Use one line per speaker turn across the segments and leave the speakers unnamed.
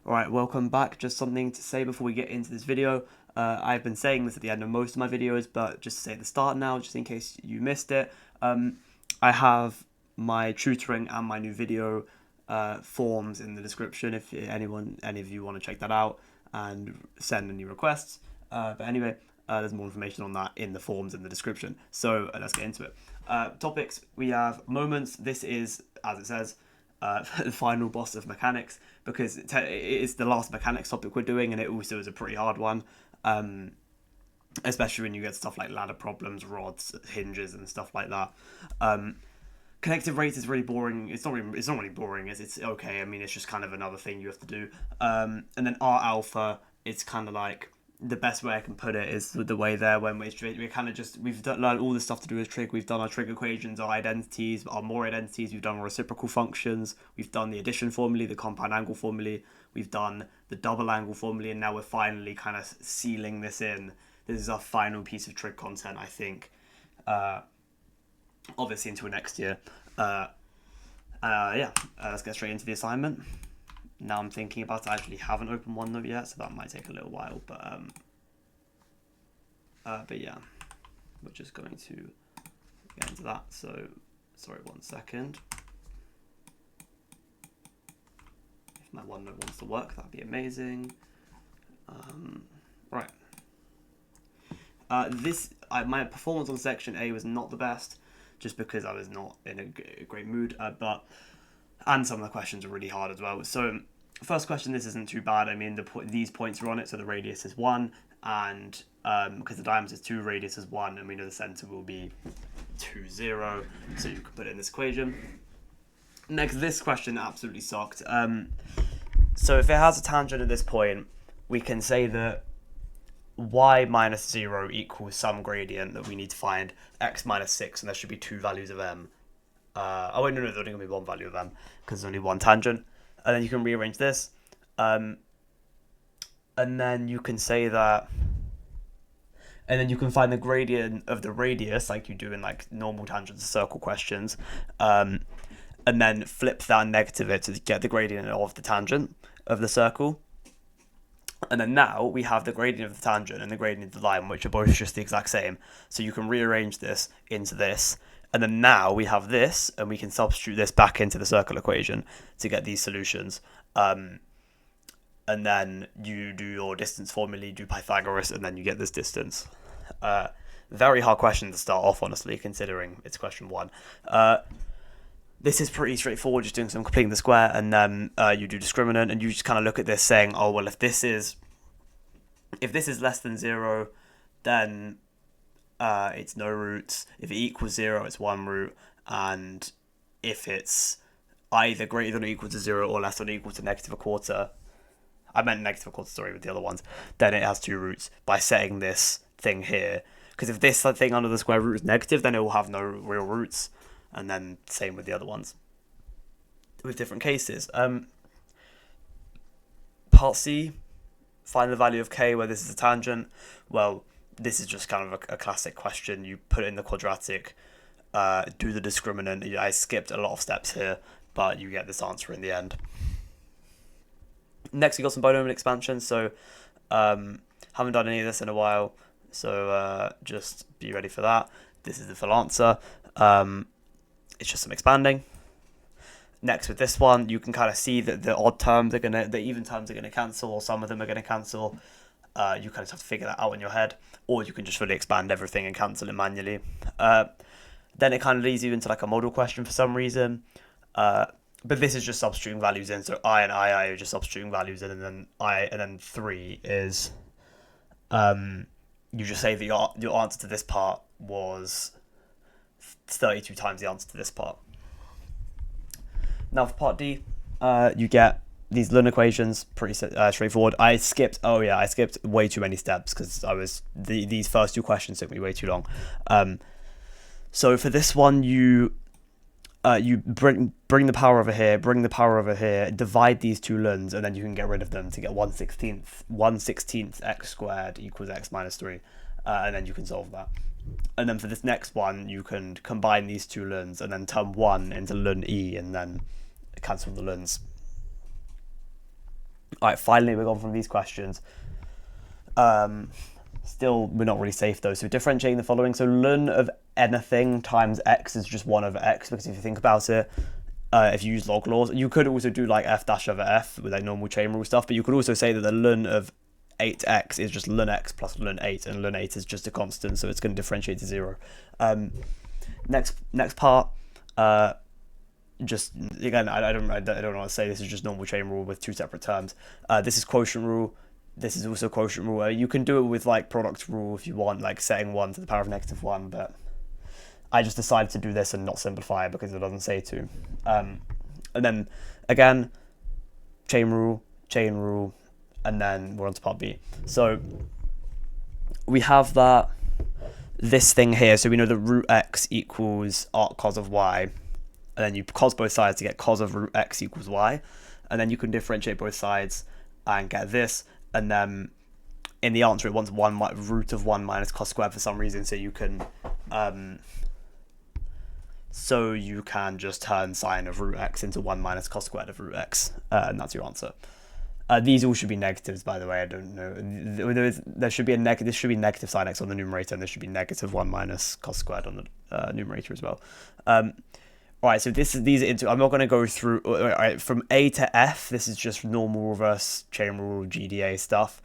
Alright, welcome back. Just something to say before we get into this video. I've been saying this at the end of most of my videos, but just to say at the start now, just in case you missed it. I have my tutoring and my new video forms in the description if any of you want to check that out and send any requests. But anyway, there's more information on that in the forms in the description. So let's get into it. Topics, we have moments. This is, as it says, the final boss of mechanics, because it's the last mechanics topic we're doing, and it also is a pretty hard one, especially when you get stuff like ladder problems, rods, hinges, and stuff like that. Connective rate is really boring. It's not really boring. It's okay. I mean, it's just kind of another thing you have to do. And then R alpha, it's kind of like, the best way I can put it is the way there when we're kind of just, learned all the stuff to do with trig. We've done our trig equations, our identities, our more identities. We've done our reciprocal functions. We've done the addition formulae, the compound angle formulae. We've done the double angle formulae, and now we're finally kind of sealing this in. This is our final piece of trig content, I think. Obviously until next year. Let's get straight into the assignment. Now I'm thinking about it. I actually haven't opened OneNote yet, so that might take a little while. But yeah, we're just going to get into that. So, sorry, 1 second. If my OneNote wants to work, that'd be amazing. Right. My performance on section A was not the best, just because I was not in a great mood. And some of the questions are really hard as well. So, first question, this isn't too bad. I mean, these points are on it, so the radius is 1, and because the diameter is 2, radius is 1, and we know the center will be 2, 0, so you can put it in this equation. Next, this question absolutely sucked. So if it has a tangent at this point, we can say that y minus 0 equals some gradient that we need to find, x minus 6, and there should be 2 values of m. No, there's only going to be 1 value of m, because there's only 1 tangent. And then you can rearrange this. And then you can say that... And then you can find the gradient of the radius, like you do in like normal tangents of circle questions. And then flip that and negative it to get the gradient of the tangent of the circle. And then now we have the gradient of the tangent and the gradient of the line, which are both just the exact same. So you can rearrange this into this. And then now we have this, and we can substitute this back into the circle equation to get these solutions. And then you do your distance formulae, do Pythagoras, and then you get this distance. Very hard question to start off, honestly, considering it's question 1. This is pretty straightforward, just doing some completing the square, and then you do discriminant, and you just kind of look at this saying, oh, well, if this is less than 0, then it's no roots. If it equals 0, it's 1 root. And if it's either greater than or equal to 0 or less than or equal to negative a quarter, I meant negative a quarter, sorry, with the other ones, then it has 2 roots by setting this thing here. Because if this thing under the square root is negative, then it will have no real roots. And then same with the other ones. With different cases. Part C, find the value of k where this is a tangent. Well, this is just kind of a classic question. You put it in the quadratic, do the discriminant. I skipped a lot of steps here, but you get this answer in the end. Next, we got some binomial expansion. So, haven't done any of this in a while, so just be ready for that. This is the full answer. It's just some expanding. Next, with this one, you can kind of see that the even terms are gonna cancel, or some of them are gonna cancel. You kind of have to figure that out in your head, or you can just fully expand everything and cancel it manually. Then it kind of leads you into like a model question for some reason. But this is just substituting values in. So I and II are just substituting values in, and then 3 is you just say that your answer to this part was 32 times the answer to this part. Now for part D, you get these Lund equations, pretty straightforward. I skipped way too many steps because these first 2 questions took me way too long. So for this one, you bring the power over here, divide these 2 Lunds, and then you can get rid of them to get 1/16 x squared equals x minus 3, and then you can solve that. And then for this next one, you can combine these 2 Lunds and then turn 1 into Lund e, and then cancel the Lunds. All right, finally we're gone from these questions. Still, we're not really safe though. So differentiating the following. So ln of anything times x is just 1 over x, because if you think about it, if you use log laws, you could also do like f dash over f with like normal chain rule stuff, but you could also say that the ln of 8x is just ln x plus ln 8, and ln 8 is just a constant, so it's going to differentiate to 0. Next part, just again, I don't want to say this is just normal chain rule with 2 separate terms. This is quotient rule. This is also quotient rule. You can do it with like product rule if you want, like setting 1 to the power of -1, but I just decided to do this and not simplify it because it doesn't say to. And then again, chain rule, and then we're on to part B. So we have this thing here. So we know that root x equals arc cos of y, and then you cos both sides to get cos of root x equals y, and then you can differentiate both sides and get this. And then in the answer, it wants root of 1 minus cos squared for some reason, so you can just turn sine of root x into 1 minus cos squared of root x, and that's your answer. These all should be negatives, by the way. I don't know. There should be this should be negative sine x on the numerator, and there should be negative 1 minus cos squared on the numerator as well. All right, so I'm not going to go through. All right, from A to F, this is just normal reverse chain rule GDA stuff.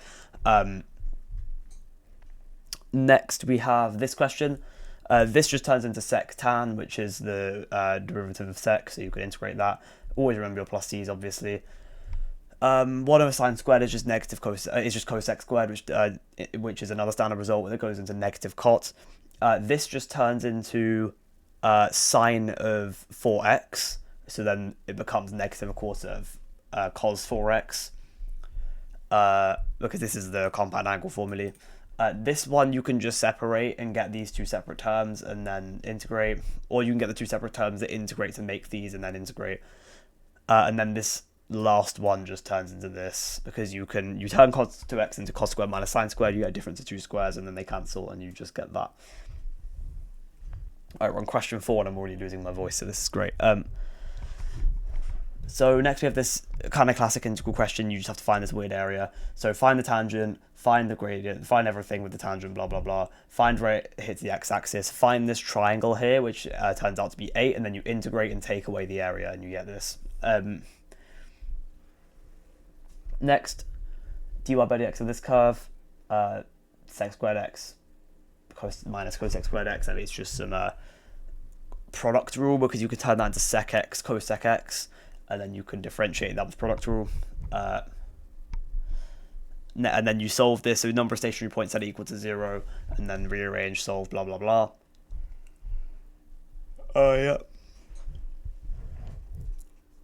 Next, we have this question. This just turns into sec tan, which is the derivative of sec, so you can integrate that. Always remember your plus c's, obviously. 1 over sine squared is just cosec squared, which is another standard result that goes into negative cot. This just turns into sine of 4x, so then it becomes negative a quarter of cos 4x, because this is the compound angle formulae. This one you can just separate and get these 2 separate terms and then integrate, or you can get the 2 separate terms that integrate to make these and then integrate. And then this last one just turns into this, because you turn cos 2x into cos squared minus sine squared, you get a difference of 2 squares, and then they cancel, and you just get that. Alright, we're on question 4, and I'm already losing my voice, so this is great. So next we have this kind of classic integral question. You just have to find this weird area. So find the tangent, find the gradient, find everything with the tangent, blah, blah, blah. Find where it hits the x-axis. Find this triangle here, which turns out to be 8, and then you integrate and take away the area, and you get this. Next, dy by dx of this curve, sec squared x minus cosec squared x. I mean, it's just some product rule, because you could turn that into sec x, cosec x, and then you can differentiate that with product rule. And then you solve this, so number of stationary points set equal to 0, and then rearrange, solve, blah, blah, blah. Yeah.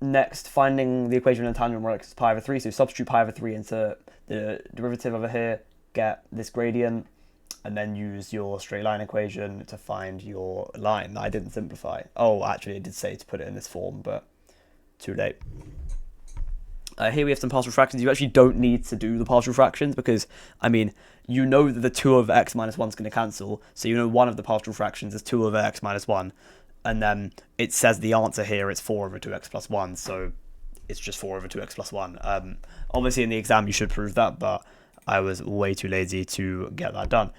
Next, finding the equation of the tangent where x is pi over 3. So substitute pi over 3 into the derivative over here, get this gradient, and then use your straight line equation to find your line that I didn't simplify. Oh, actually, I did say to put it in this form, but too late. Here we have some partial fractions. You actually don't need to do the partial fractions, because, I mean, you know that the 2 over x minus 1 is going to cancel, so you know one of the partial fractions is 2 over x minus 1. And then it says the answer here, it's 4 over 2x plus 1, so it's just 4 over 2x plus 1. Obviously, in the exam, you should prove that, but I was way too lazy to get that done.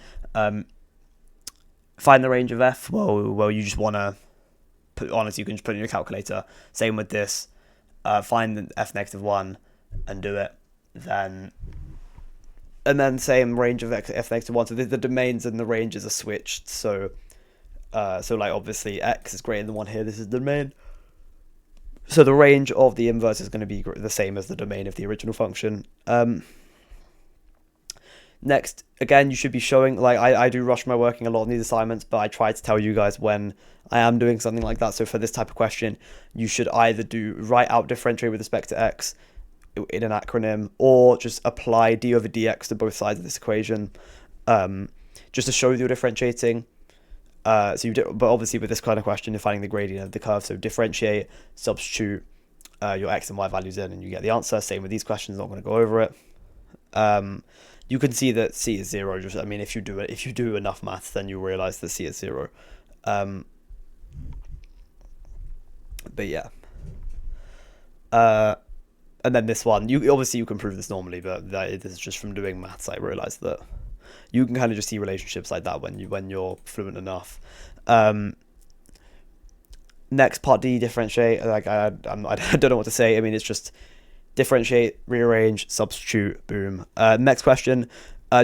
Find the range of f. Well, you just want to honestly, you can just put it in your calculator. Same with this. Find the f negative 1 and do it. And then same range of f negative 1. So the domains and the ranges are switched, so like obviously x is greater than 1 here, this is the domain. So the range of the inverse is going to be the same as the domain of the original function. Next, again, you should be showing, like I do rush my working a lot on these assignments, but I try to tell you guys when I am doing something like that. So for this type of question, you should either write out differentiate with respect to x in an acronym, or just apply d over dx to both sides of this equation, just to show you're differentiating. But obviously with this kind of question, you're finding the gradient of the curve. So differentiate, substitute your x and y values in, and you get the answer. Same with these questions. Not going to go over it. You can see that c is 0. Just, I mean, if you do enough maths, then you realize that c is 0. But yeah. And then this one, you can prove this normally, but this is just from doing maths. I realized that you can kind of just see relationships like that when you're fluent enough. Next, part D, differentiate. Like I don't know what to say. I mean, it's just differentiate, rearrange, substitute, boom. Next question.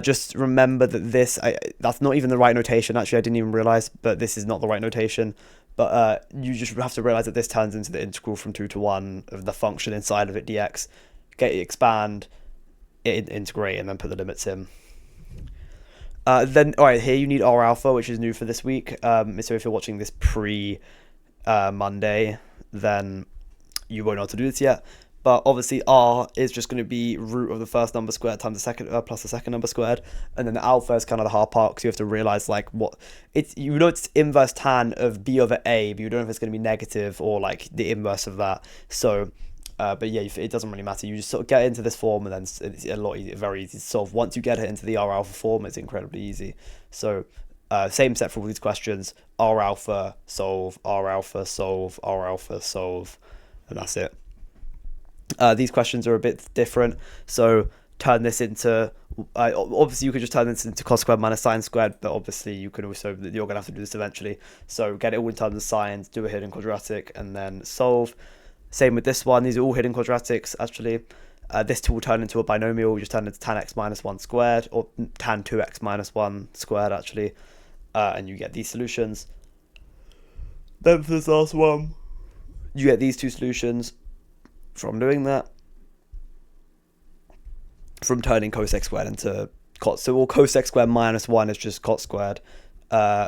Just remember that that's not even the right notation. Actually, I didn't even realize, but this is not the right notation. But you just have to realize that this turns into the integral from 2 to 1 of the function inside of it, dx. Expand, integrate, and then put the limits in. Then, all right, here you need R alpha, which is new for this week. So if you're watching this Monday, then you won't know how to do this yet. But obviously R is just going to be root of the first number squared times the second plus the second number squared, and then the alpha is kind of the hard part because you have to realize like what it's it's inverse tan of b over a, but you don't know if it's going to be negative or like the inverse of that. So, but yeah, it doesn't really matter. You just sort of get into this form, and then it's a lot easier, very easy to solve. Once you get it into the R alpha form, it's incredibly easy. So. Same set for all these questions. R alpha, solve, R alpha, solve, R alpha, solve, and that's it. These questions are a bit different, so turn this into obviously you could just turn this into cos squared minus sine squared, but obviously you can also, you're gonna have to do this eventually, so get it all in terms of sines, do a hidden quadratic, and then solve. Same with this one. These are all hidden quadratics actually. This two will turn into a binomial. We just turn it into tan x minus 1 squared, or tan 2x minus 1 squared actually, and you get these solutions. Then for this last one, you get these two solutions from doing that, from turning cos x squared into cot. So all cos x squared minus 1 is just cot squared.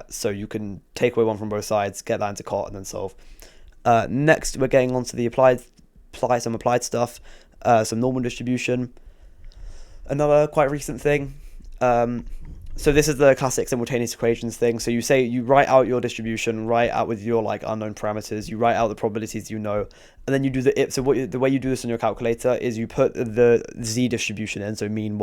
So you can take away 1 from both sides, get that into cot, and then solve. Next, we're getting onto the applied stuff. Some normal distribution. Another quite recent thing. So this is the classic simultaneous equations thing. So you write out your distribution, write out with your like unknown parameters, you write out the probabilities you know, and then you do the if. So the way you do this on your calculator is you put the z distribution in, so mean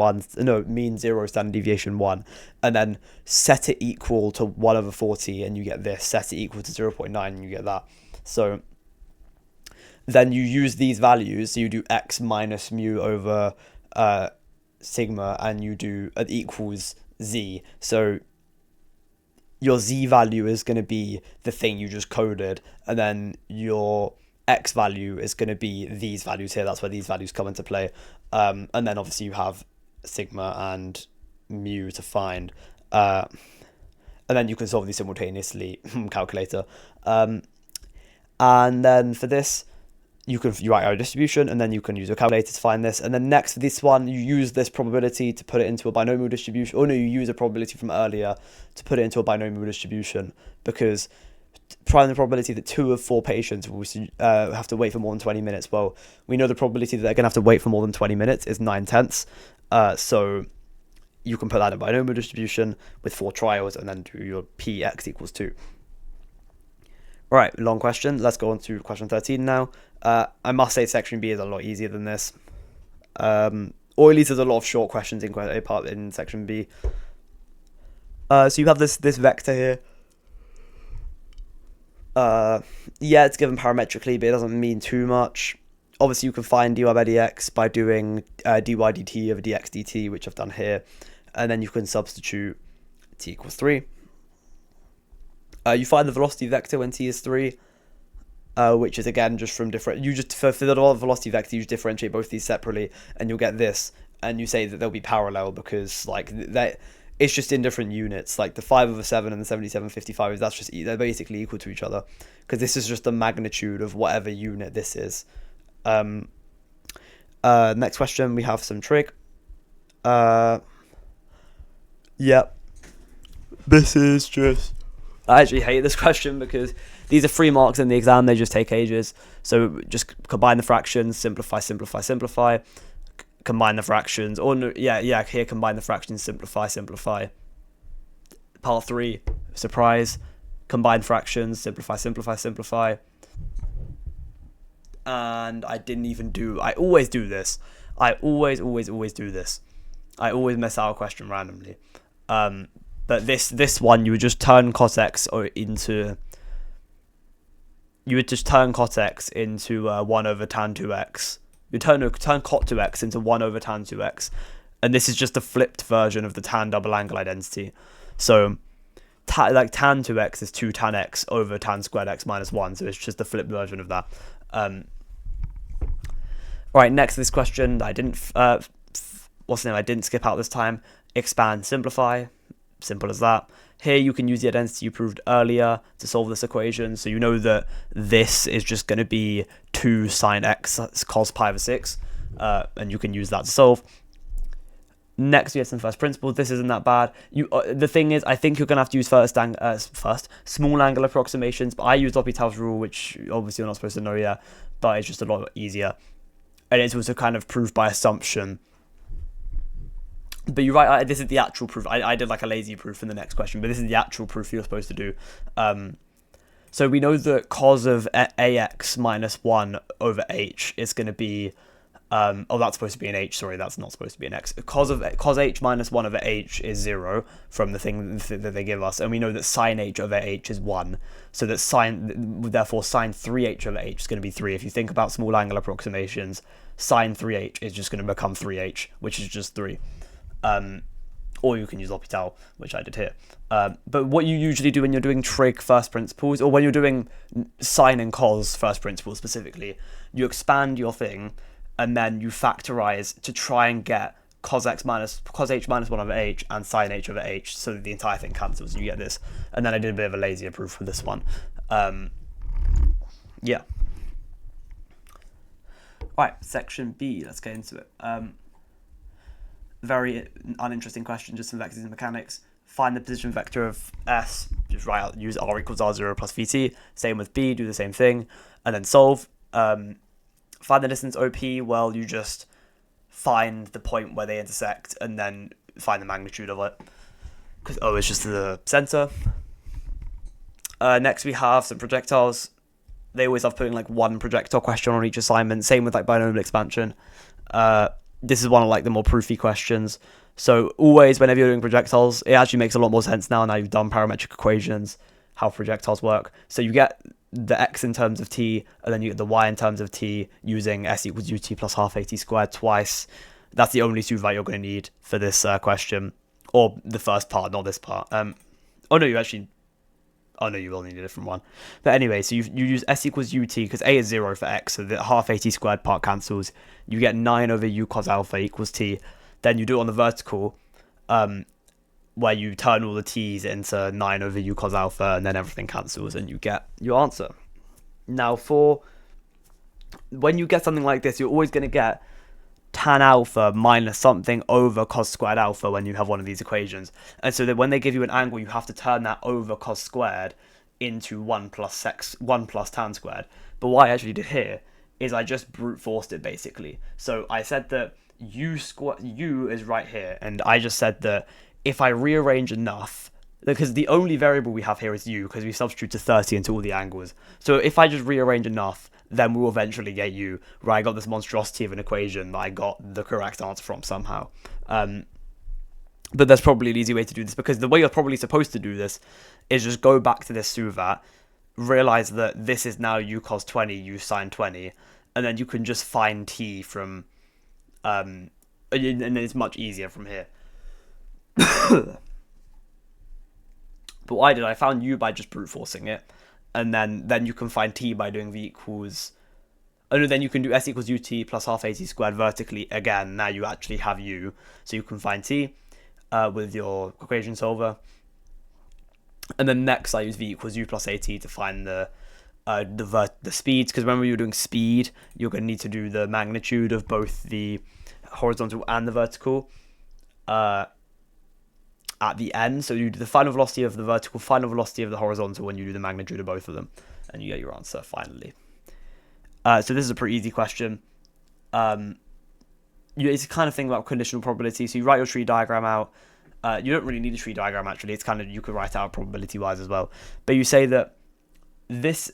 0, standard deviation 1, and then set it equal to 1 over 40, and you get this. Set it equal to 0.9, and you get that. So then you use these values. So you do x minus mu over sigma, and you do equals z. So your z value is going to be the thing you just coded, and then your x value is going to be these values here. That's where these values come into play. And then obviously you have sigma and mu to find, and then you can solve these simultaneously calculator. And then for this, you write out a distribution, and then you can use a calculator to find this. And then next for this one, you use this probability to put it into a binomial distribution. Or no, you use a probability from earlier to put it into a binomial distribution, because the probability that 2 of 4 patients will have to wait for more than 20 minutes. Well, we know the probability that they're going to have to wait for more than 20 minutes is 9/10. So you can put that in a binomial distribution with 4 trials, and then do your px equals 2. Right, long question. Let's go on to question 13 now. I must say section B is a lot easier than this. Or at least there's a lot of short questions in section B. So you have this vector here. Yeah, it's given parametrically, but it doesn't mean too much. Obviously, you can find dy by dx by doing dy dt over dx dt, which I've done here. And then you can substitute t equals 3. You find the velocity vector when t is 3, which is again just from different. For the velocity vector, you just differentiate both these separately, and you'll get this. And you say that they'll be parallel because like it's just in different units. Like the 5 over 7 and the 7755, they're basically equal to each other, because this is just the magnitude of whatever unit this is. Next question, we have some trig. Yep. This is just. I actually hate this question because these are 3 marks in the exam. They just take ages. So just combine the fractions, simplify, simplify, simplify. Combine the fractions. Or no, yeah. Here, combine the fractions, simplify, simplify. Part 3, surprise. Combine fractions, simplify, simplify, simplify. And I always do this. I always do this. I always mess out a question randomly. But this one, you would just turn cos x into. You would just turn cot x into 1 over tan 2x You turn cot 2x into 1 over tan 2x, and this is just a flipped version of the tan double angle identity. So tan 2x is 2 tan x over tan squared x minus 1, so it's just a flipped version of that. Right, next to this question, I didn't I didn't skip out this time. Expand, simplify, simple as that. Here you can use the identity you proved earlier to solve this equation. So you know that this is just going to be 2 sine x cos pi over 6, and you can use that to solve. Next, we have some first principles. This isn't that bad. The thing is, I think you're going to have to use first small angle approximations, but I used L'Hopital's rule, which obviously you're not supposed to know yet, but it's just a lot easier. And it's also kind of proved by assumption. But you're right, this is the actual proof. I did like a lazy proof in the next question, but this is the actual proof you're supposed to do. So we know that cos of ax minus 1 over h is going to be... that's supposed to be an h, sorry, that's not supposed to be an x. Cos h minus 1 over h is 0 from the thing that they give us, and we know that sine h over h is 1, so that therefore sine 3h over h is going to be 3. If you think about small angle approximations, sine 3h is just going to become 3h, which is just 3. Or you can use L'Hopital, which I did here. But what you usually do when you're doing trig first principles, or when you're doing sine and cos first principles specifically, you expand your thing, and then you factorize to try and get cos h minus 1 over h and sine h over h, so that the entire thing cancels and you get this. And then I did a bit of a lazier proof for this one. Yeah. Right, section B, let's get into it. Very uninteresting question, just some vectors in mechanics. Find the position vector of S, just write out, use R equals R0 plus Vt. Same with B, do the same thing, and then solve. Find the distance OP, well, you just find the point where they intersect and then find the magnitude of it, because O is just the center. Next we have some projectiles. They always have putting like one projectile question on each assignment, same with like binomial expansion. This is one of like the more proofy questions. So always, whenever you're doing projectiles, it actually makes a lot more sense now you've done parametric equations, how projectiles work. So you get the x in terms of t, and then you get the y in terms of t using s equals ut plus half at squared twice. That's the only two that you're going to need for this question, or the first part, not this part. Oh no, you will need a different one. But anyway, so you use s equals ut, because a is 0 for x, so the half at squared part cancels. You get 9 over u cos alpha equals t. Then you do it on the vertical, where you turn all the t's into 9 over u cos alpha, and then everything cancels, and you get your answer. Now, when you get something like this, you're always going to get tan alpha minus something over cos squared alpha when you have one of these equations. And so that when they give you an angle, you have to turn that over cos squared into 1 plus tan squared. But what I actually did here is I just brute forced it, basically. So I said that u is right here, and I just said that if I rearrange enough, because the only variable we have here is u, because we substitute to 30 into all the angles. So if I just rearrange enough, then we'll eventually get u, where I got this monstrosity of an equation that I got the correct answer from somehow. But there's probably an easy way to do this, because the way you're probably supposed to do this is just go back to this suvat, realize that this is now u cos 20, u sine 20, and then you can just find t from, and it's much easier from here. But what I did, I found u by just brute forcing it, and then you can find t by doing v equals... Oh no, then you can do s equals ut plus half at squared vertically again. Now you actually have u, so you can find t with your equation solver. And then next I use v equals u plus at to find the speeds, because remember you're doing speed, you're going to need to do the magnitude of both the horizontal and the vertical at the end. So you do the final velocity of the vertical, final velocity of the horizontal, and you do the magnitude of both of them, and you get your answer finally. So this is a pretty easy question. It's a kind of thing about conditional probability. So you write your tree diagram out. You don't really need a tree diagram, actually. It's kind of, you could write out probability wise as well. But you say that this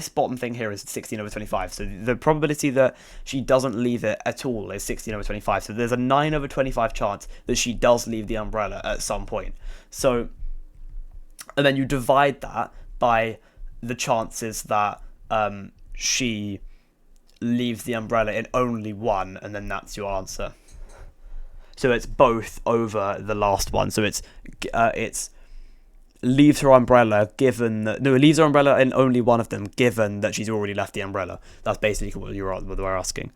bottom thing here is 16 over 25. So the probability that she doesn't leave it at all is 16 over 25. So there's a 9 over 25 chance that she does leave the umbrella at some point. So, and then you divide that by the chances that she leaves the umbrella in only one, and then that's your answer. So it's both over the last one. So it's leaves her umbrella given that leaves her umbrella in only one of them, given that she's already left the umbrella. That's basically what we're asking.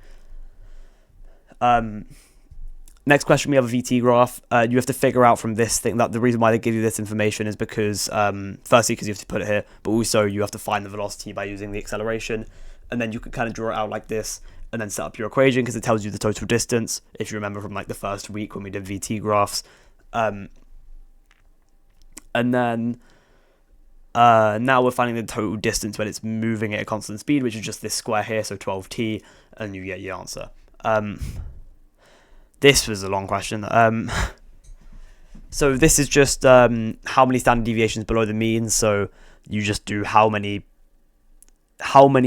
Next question, we have a VT graph. You have to figure out from this thing that the reason why they give you this information is because, firstly, because you have to put it here, but also you have to find the velocity by using the acceleration, and then you can kind of draw it out like this, and then set up your equation because it tells you the total distance. If you remember from like the first week when we did VT graphs, and then now we're finding the total distance when it's moving at a constant speed, which is just this square here, so 12t, and you get your answer. This was a long question. So this is just how many standard deviations below the mean. So you just do how many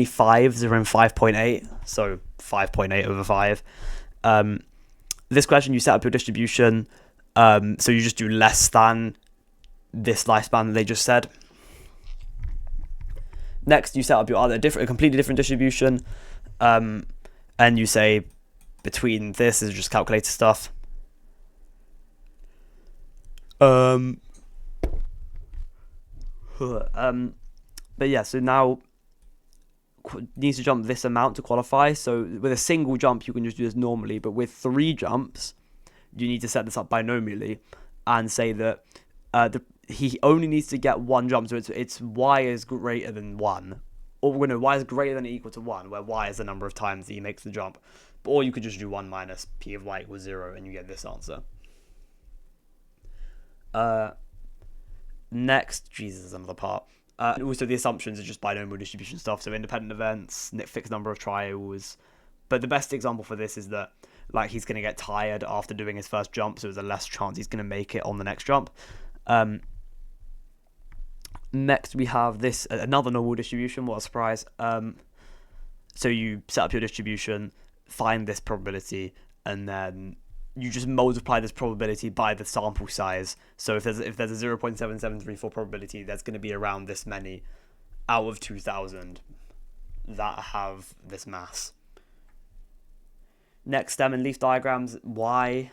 fives are in 5.8. So 5.8 over 5. This question, you set up your distribution. So you just do less than this lifespan that they just said. Next, you set up your a completely different distribution. And you say between this is just calculator stuff. But yeah, so now needs to jump this amount to qualify. So with a single jump, you can just do this normally, but with 3 jumps, you need to set this up binomially and say that he only needs to get 1 jump. So it's y is greater than 1, or no, y is greater than or equal to 1, where y is the number of times that he makes the jump. Or you could just do 1 minus p of y equals 0, and you get this answer. Next, Jesus, another part. Also, the assumptions are just binomial distribution stuff, so independent events, fixed number of trials. But the best example for this is that, like, he's going to get tired after doing his first jump, so there's a less chance he's going to make it on the next jump. Next, we have this, another normal distribution. What a surprise. So you set up your distribution, find this probability, and then you just multiply this probability by the sample size. So if there's a 0.7734 probability, there's going to be around this many out of 2,000 that have this mass. Next, stem and leaf diagrams. Why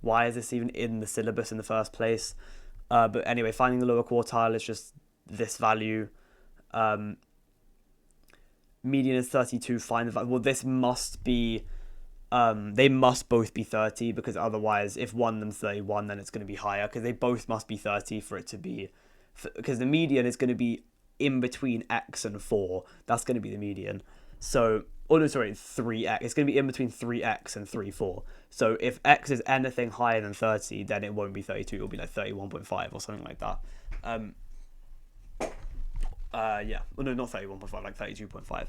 is this even in the syllabus in the first place? But anyway, finding the lower quartile is just this value. Median is 32. Find the value. Well, this must be. They must both be 30, because otherwise, if one of them's 31, then it's going to be higher, because they both must be 30 for it to be. Because the median is going to be in between x and 4. That's going to be the median. So, 3x. It's going to be in between 3x and 4. So if x is anything higher than 30, then it won't be 32. It'll be like 31.5 or something like that. Yeah. Well, no, not 31.5, like 32.5.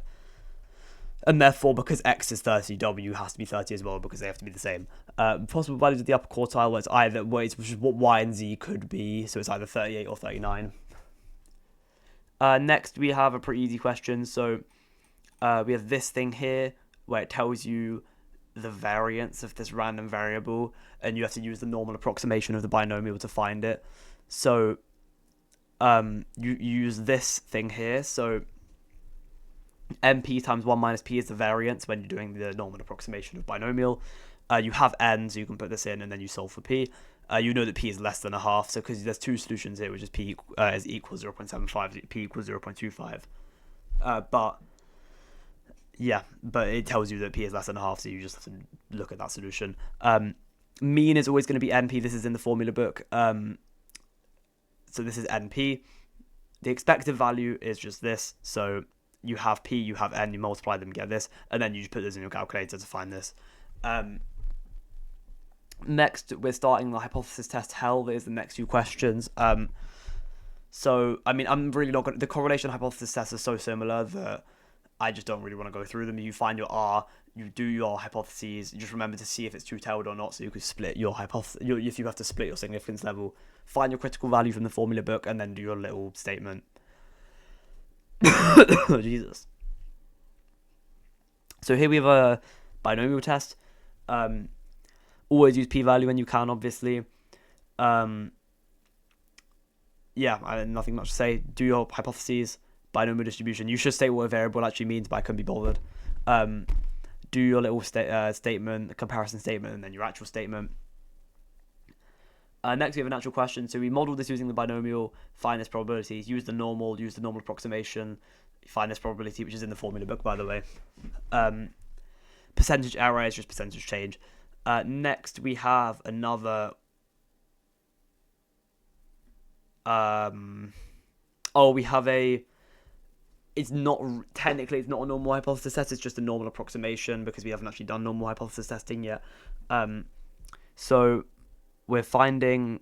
And therefore, because x is 30, w has to be 30 as well, because they have to be the same. Possible values of the upper quartile, where it's either which is what y and z could be. So it's either 38 or 39. Next, we have a pretty easy question. So we have this thing here, where it tells you the variance of this random variable, and you have to use the normal approximation of the binomial to find it. So you use this thing here. So NP times 1 minus P is the variance when you're doing the normal approximation of binomial. You have N, so you can put this in, and then you solve for P. You know that P is less than a half, so because there's 2 solutions here, which is P is equals 0.75, P equals 0.25. But it tells you that P is less than a half, so you just have to look at that solution. Mean is always going to be NP. This is in the formula book. So this is NP. The expected value is just this. So you have P, you have N, you multiply them, get this, and then you just put this in your calculator to find this. Next, we're starting the hypothesis test hell. There's the next few questions. So, I mean, I'm really not going to... The correlation hypothesis tests are so similar that I just don't really want to go through them. You find your R, you do your hypotheses, you just remember to see if it's two-tailed or not, so you could split your hypothesis... If you have to split your significance level, find your critical value from the formula book, and then do your little statement. Oh, Jesus. So here we have a binomial test. Always use p-value when you can, obviously. Yeah, nothing much to say. Do your hypotheses, binomial distribution. You should state what a variable actually means, but I couldn't be bothered. Do your little statement, comparison statement, and then your actual statement. Next, we have an actual question. So we model this using the binomial, find its probabilities, use the normal approximation, find this probability, which is in the formula book, by the way. Percentage error is just percentage change. Next, we have another... we have a... It's not a normal hypothesis test, it's just a normal approximation because we haven't actually done normal hypothesis testing yet. So we're finding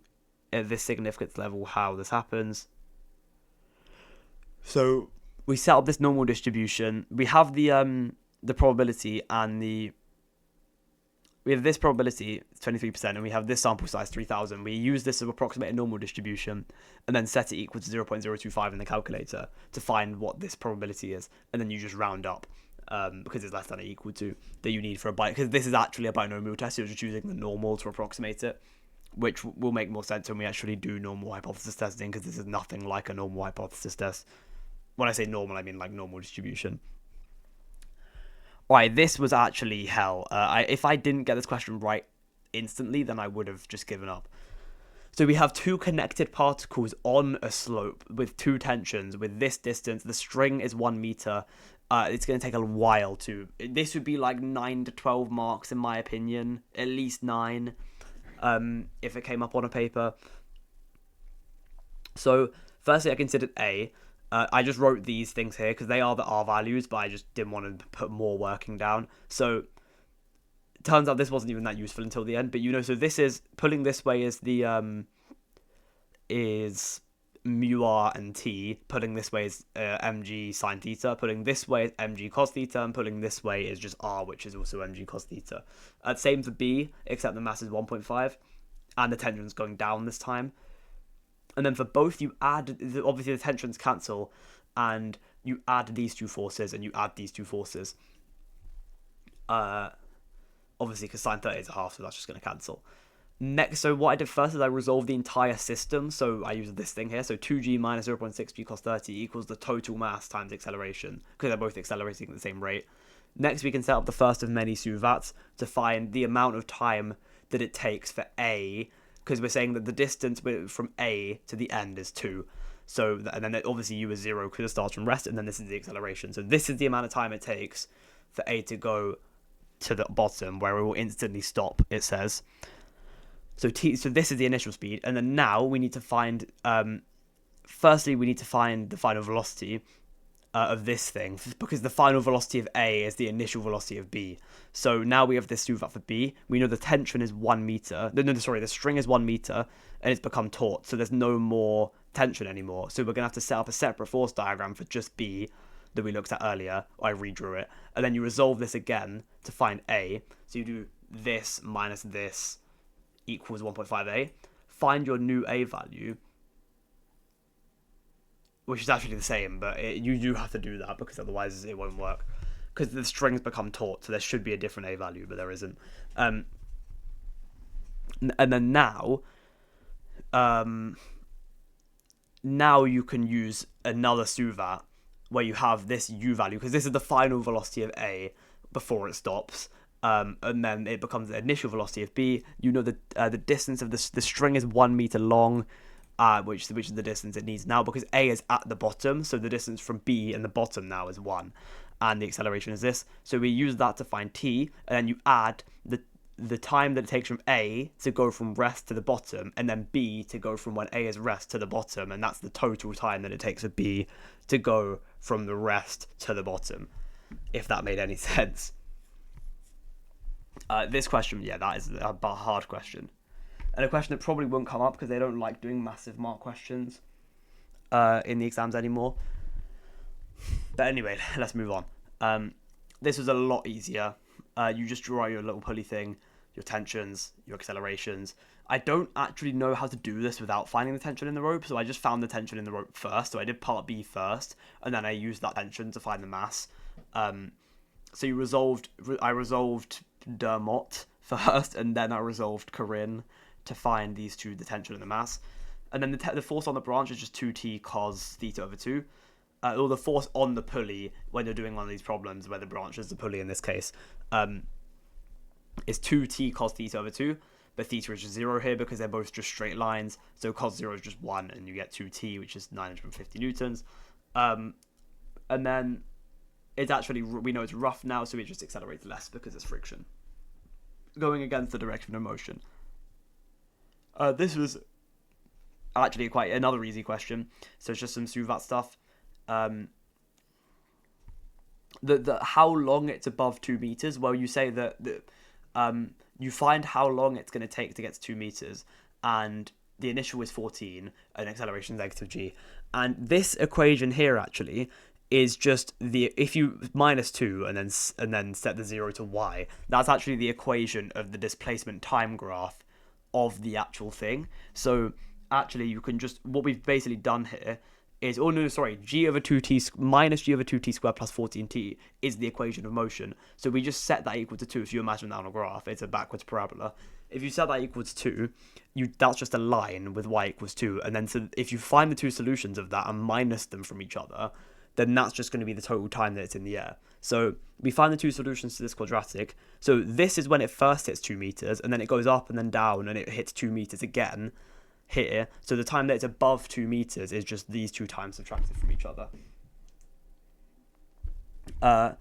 at this significance level how this happens. So we set up this normal distribution. We have the probability and we have this probability, 23%, and we have this sample size, 3,000. We use this to approximate a normal distribution and then set it equal to 0.025 in the calculator to find what this probability is. And then you just round up because it's less than or equal to that you need for a because this is actually a binomial test. You're just using the normal to approximate it, which will make more sense when we actually do normal hypothesis testing because this is nothing like a normal hypothesis test. When I say normal, I mean like normal distribution. Right, this was actually hell. If I didn't get this question right instantly, then I would have just given up. So we have two connected particles on a slope with two tensions with this distance. The string is 1 meter. It's going to take a while to... This would be like 9 to 12 marks in my opinion. At least 9 if it came up on a paper. So firstly, I considered A. I just wrote these things here because they are the R values, but I just didn't want to put more working down. So it turns out this wasn't even that useful until the end. But so this is pulling this way is the is mu r and t. Pulling this way is mg sine theta. Pulling this way is mg cos theta, and pulling this way is just r, which is also mg cos theta. Same for B, except the mass is 1.5, and the tension's going down this time. And then for both, you add, obviously the tensions cancel, and you add these two forces, and you add these two forces. Obviously, because sine 30 is a half, so that's just going to cancel. Next, so what I did first is I resolved the entire system, so I used this thing here, so 2g minus 0.6g cos 30 equals the total mass times acceleration, because they're both accelerating at the same rate. Next, we can set up the first of many SUVATs to find the amount of time that it takes for A, because we're saying that the distance from A to the end is 2. So, and then obviously U is 0 because it starts from rest, and then this is the acceleration. So this is the amount of time it takes for A to go to the bottom, where it will instantly stop, it says. So this is the initial speed, and then now we need to find, firstly we need to find the final velocity of this thing, because the final velocity of A is the initial velocity of B. So now we have this SUVAT for B. We know the tension is 1 meter. The string is 1 meter, and it's become taut, so there's no more tension anymore. So we're going to have to set up a separate force diagram for just B that we looked at earlier. I redrew it. And then you resolve this again to find A. So you do this minus this equals 1.5A. Find your new A value, which is actually the same, but you do have to do that because otherwise it won't work. Because the strings become taut, so there should be a different A value, but there isn't. And then now you can use another SUVAT where you have this U value, because this is the final velocity of A before it stops. And then it becomes the initial velocity of B. You know the distance of the string is 1 meter long, which is the distance it needs now, because A is at the bottom, so the distance from B and the bottom now is 1, and the acceleration is this. So we use that to find T, and then you add the time that it takes from A to go from rest to the bottom, and then B to go from when A is rest to the bottom, and that's the total time that it takes for B to go from the rest to the bottom, if that made any sense. This question, that is a hard question. And a question that probably won't come up because they don't like doing massive mark questions in the exams anymore. But anyway, let's move on. This was a lot easier. You just draw out your little pulley thing, your tensions, your accelerations. I don't actually know how to do this without finding the tension in the rope, so I just found the tension in the rope first. So I did part B first, and then I used that tension to find the mass. So I resolved Dermot first, and then I resolved Corinne to find these two, the tension and the mass. And then the force on the branch is just 2t cos theta over 2. or the force on the pulley when you're doing one of these problems where the branch is the pulley in this case, is 2t cos theta over 2, but theta is just 0 here because they're both just straight lines, so cos 0 is just 1, and you get 2t, which is 950 newtons. And then it's actually, we know it's rough now, so it just accelerates less because it's friction going against the direction of motion. This was actually quite another easy question, so it's just some Suvat stuff. The how long it's above 2 meters. Well, you say that you find how long it's going to take to get to 2 meters, and the initial is 14, and acceleration is negative g. And this equation here actually is just if you minus 2 and then set the 0 to y, that's actually the equation of the displacement time graph of the actual thing. So actually you can just, what we've basically done here is, g over 2t minus g over 2t squared plus 14t is the equation of motion. So we just set that equal to 2. If you imagine that on a graph, it's a backwards parabola. If you set that equal to 2, that's just a line with y equals 2. And then so if you find the two solutions of that and minus them from each other, then that's just going to be the total time that it's in the air. So we find the two solutions to this quadratic. So this is when it first hits 2 meters, and then it goes up and then down, and it hits 2 meters again here. So the time that it's above 2 meters is just these two times subtracted from each other. Part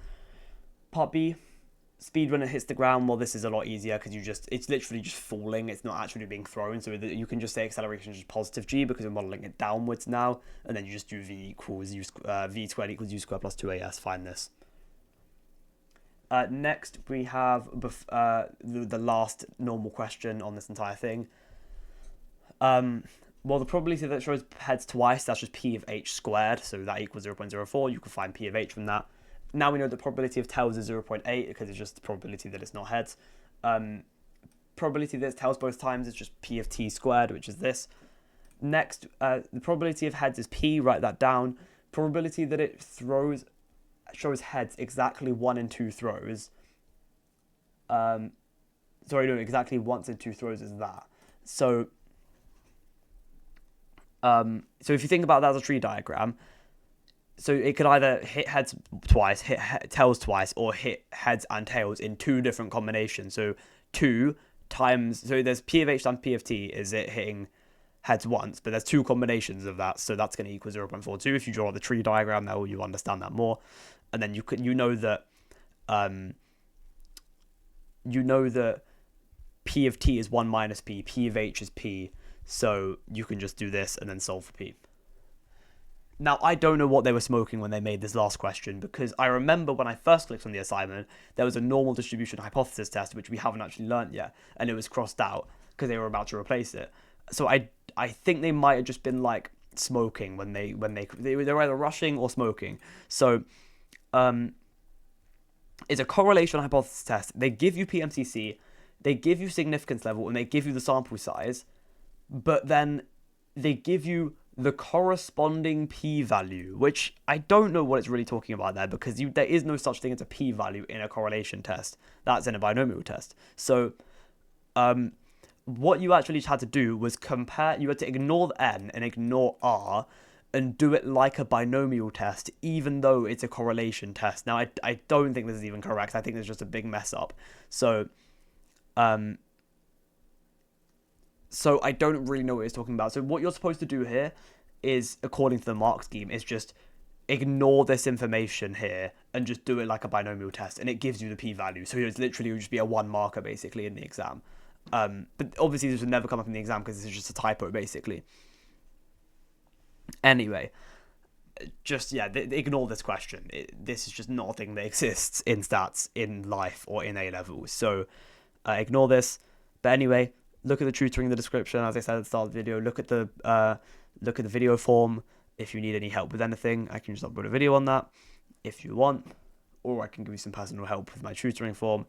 B, speed when it hits the ground. Well, this is a lot easier because it's literally just falling. It's not actually being thrown. So you can just say acceleration is just positive g because we're modeling it downwards now. And then you just do v squared equals u squared plus 2as. Find this. Next, we have the last normal question on this entire thing. Well, the probability that shows heads twice, that's just p of h squared. So that equals 0.04. You can find p of h from that. Now we know the probability of tails is 0.8 because it's just the probability that it's not heads. Probability that it's tails both times is just p of t squared, which is this. Next, the probability of heads is p, write that down. Probability that it shows heads exactly 1 in 2 throws. Exactly once in 2 throws is that. So if you think about that as a tree diagram, so it could either hit heads twice, hit tails twice, or hit heads and tails in 2 different combinations. So 2 times, so there's p of h times p of t is it hitting heads once, but there's 2 combinations of that, so that's going to equal 0.42. If you draw the tree diagram, now you understand that more. And then you know that p of t is 1 minus p of h is p, so you can just do this and then solve for p. Now, I don't know what they were smoking when they made this last question, because I remember when I first clicked on the assignment, there was a normal distribution hypothesis test, which we haven't actually learnt yet, and it was crossed out because they were about to replace it. So I think they might have just been like smoking when they were either rushing or smoking. So it's a correlation hypothesis test. They give you PMCC, they give you significance level, and they give you the sample size, but then they give you the corresponding p-value, which I don't know what it's really talking about there, because there is no such thing as a p-value in a correlation test. That's in a binomial test. So what you actually had to do was compare, you had to ignore the n and ignore r and do it like a binomial test, even though it's a correlation test. Now, I don't think this is even correct. I think there's just a big mess up. So I don't really know what it's talking about. So what you're supposed to do here is, according to the mark scheme, is just ignore this information here and just do it like a binomial test, and it gives you the p-value. So it's literally, it would just be a 1 marker basically in the exam. But obviously this would never come up in the exam because this is just a typo basically. Anyway, just, ignore this question. This is just not a thing that exists in stats, in life, or in A-levels. So ignore this. But anyway, look at the tutoring in the description. As I said at the start of the video, look at the video form. If you need any help with anything, I can just upload a video on that if you want, or I can give you some personal help with my tutoring form,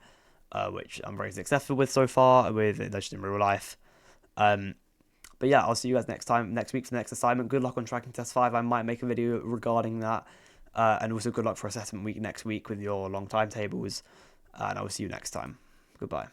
which I'm very successful with so far, with just in real life. But yeah, I'll see you guys next week for the next assignment. Good luck on tracking test 5. I might make a video regarding that, and also good luck for assessment week next week with your long timetables. And I will see you next time. Goodbye.